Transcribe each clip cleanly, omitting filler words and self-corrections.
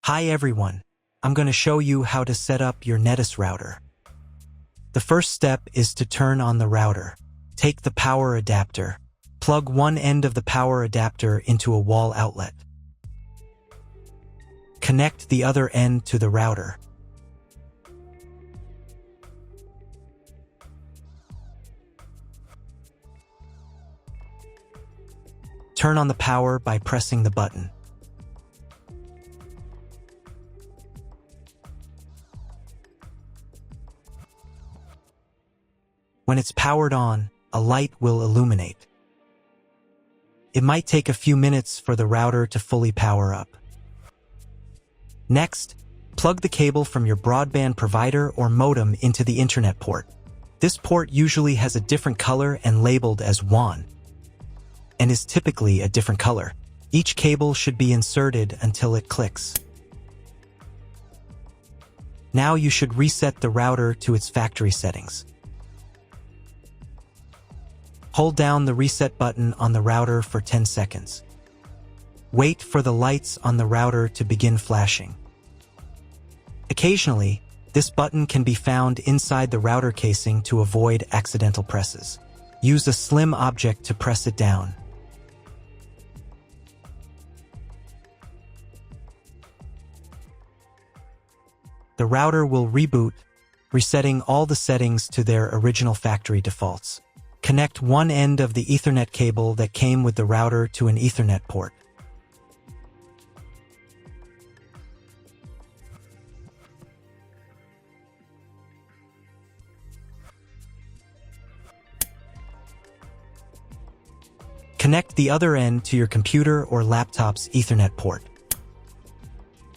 Hi everyone, I'm going to show you how to set up your Netis router. The first step is to turn on the router. Take the power adapter. Plug one end of the power adapter into a wall outlet. Connect the other end to the router. Turn on the power by pressing the button. When it's powered on, a light will illuminate. It might take a few minutes for the router to fully power up. Next, plug the cable from your broadband provider or modem into the internet port. This port usually has a different color and labeled as WAN, and is typically a different color. Each cable should be inserted until it clicks. Now you should reset the router to its factory settings. Hold down the reset button on the router for 10 seconds. Wait for the lights on the router to begin flashing. Occasionally, this button can be found inside the router casing to avoid accidental presses. Use a slim object to press it down. The router will reboot, resetting all the settings to their original factory defaults. Connect one end of the Ethernet cable that came with the router to an Ethernet port. Connect the other end to your computer or laptop's Ethernet port.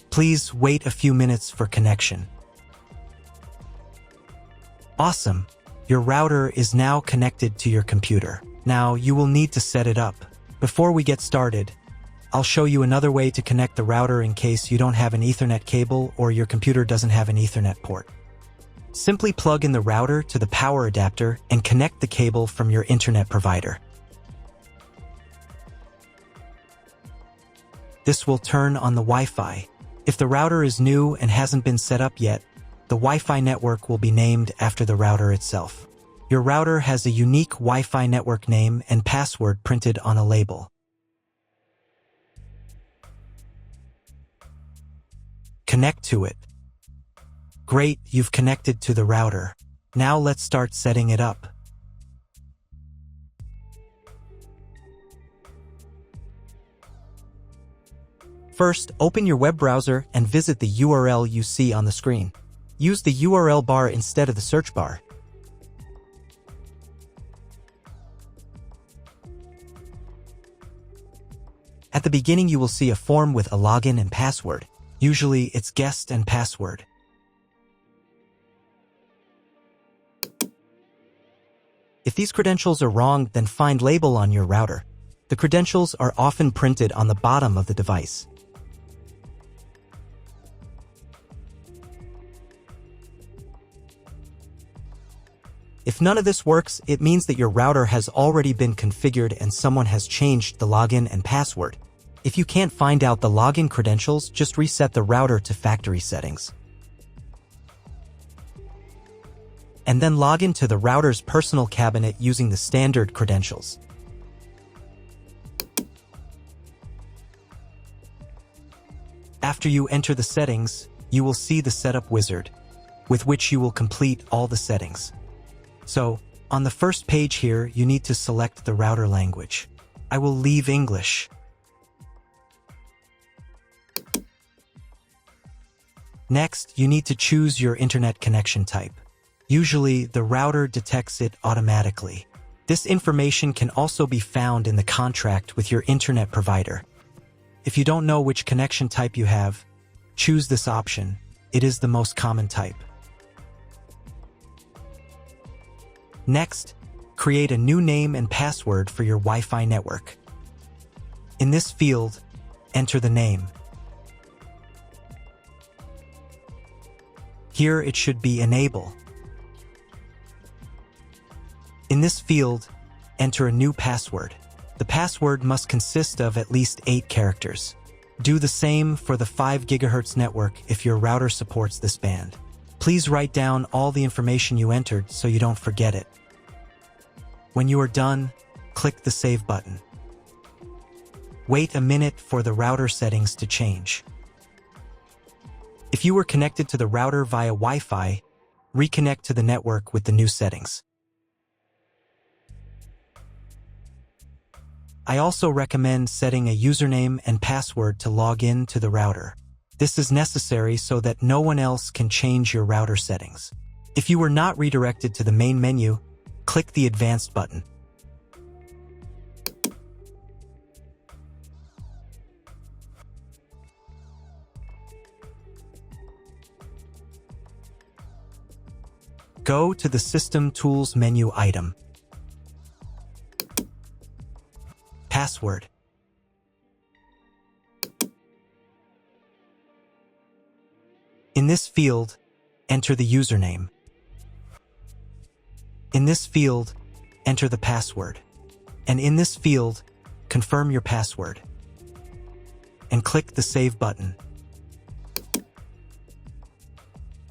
Please wait a few minutes for connection. Awesome! Your router is now connected to your computer. Now you will need to set it up. Before we get started, I'll show you another way to connect the router in case you don't have an Ethernet cable or your computer doesn't have an Ethernet port. Simply plug in the router to the power adapter and connect the cable from your internet provider. This will turn on the Wi-Fi. If the router is new and hasn't been set up yet, the Wi-Fi network will be named after the router itself. Your router has a unique Wi-Fi network name and password printed on a label. Connect to it. Great, you've connected to the router. Now let's start setting it up. First, open your web browser and visit the URL you see on the screen. Use the URL bar instead of the search bar. At the beginning, you will see a form with a login and password. Usually, it's guest and password. If these credentials are wrong, then find label on your router. The credentials are often printed on the bottom of the device. If none of this works, it means that your router has already been configured and someone has changed the login and password. If you can't find out the login credentials, just reset the router to factory settings. And then log into the router's personal cabinet using the standard credentials. After you enter the settings, you will see the setup wizard, with which you will complete all the settings. So, on the first page here, you need to select the router language. I will leave English. Next, you need to choose your internet connection type. Usually, the router detects it automatically. This information can also be found in the contract with your internet provider. If you don't know which connection type you have, choose this option. It is the most common type. Next, create a new name and password for your Wi-Fi network. In this field, enter the name. Here it should be Enable. In this field, enter a new password. The password must consist of at least 8 characters. Do the same for the 5 GHz network if your router supports this band. Please write down all the information you entered so you don't forget it. When you are done, click the Save button. Wait a minute for the router settings to change. If you were connected to the router via Wi-Fi, reconnect to the network with the new settings. I also recommend setting a username and password to log in to the router. This is necessary so that no one else can change your router settings. If you were not redirected to the main menu, click the Advanced button. Go to the System Tools menu item. Password. In this field, enter the username. In this field, enter the password. And in this field, confirm your password. And click the Save button.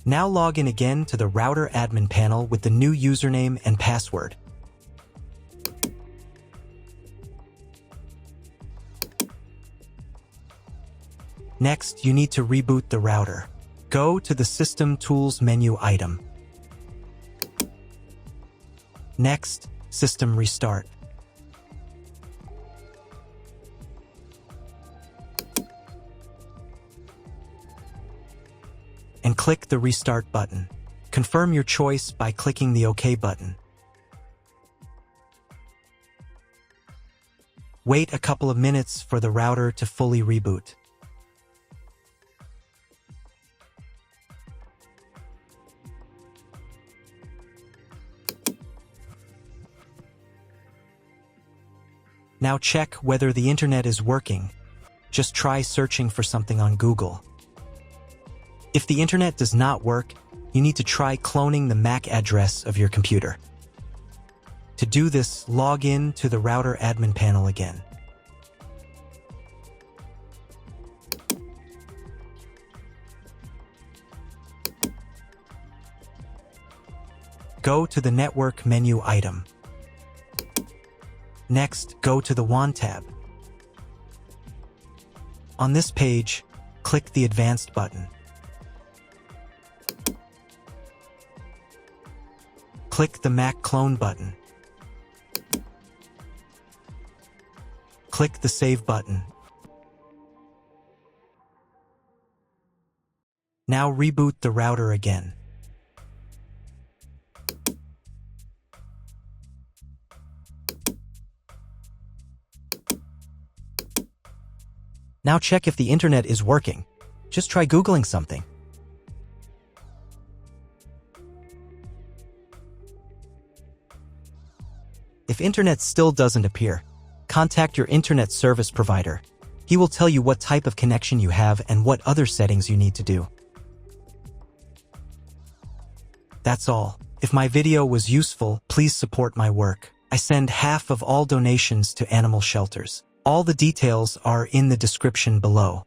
Now log in again to the router admin panel with the new username and password. Next, you need to reboot the router. Go to the System Tools menu item. Next, System Restart. And click the Restart button. Confirm your choice by clicking the OK button. Wait a couple of minutes for the router to fully reboot. Now check whether the internet is working. Just try searching for something on Google. If the internet does not work, you need to try cloning the MAC address of your computer. To do this, log in to the router admin panel again. Go to the Network menu item. Next, go to the WAN tab. On this page, click the Advanced button. Click the MAC clone button. Click the Save button. Now reboot the router again. Now check if the internet is working. Just try Googling something. If internet still doesn't appear, contact your internet service provider. He will tell you what type of connection you have and what other settings you need to do. That's all. If my video was useful, please support my work. I send half of all donations to animal shelters. All the details are in the description below.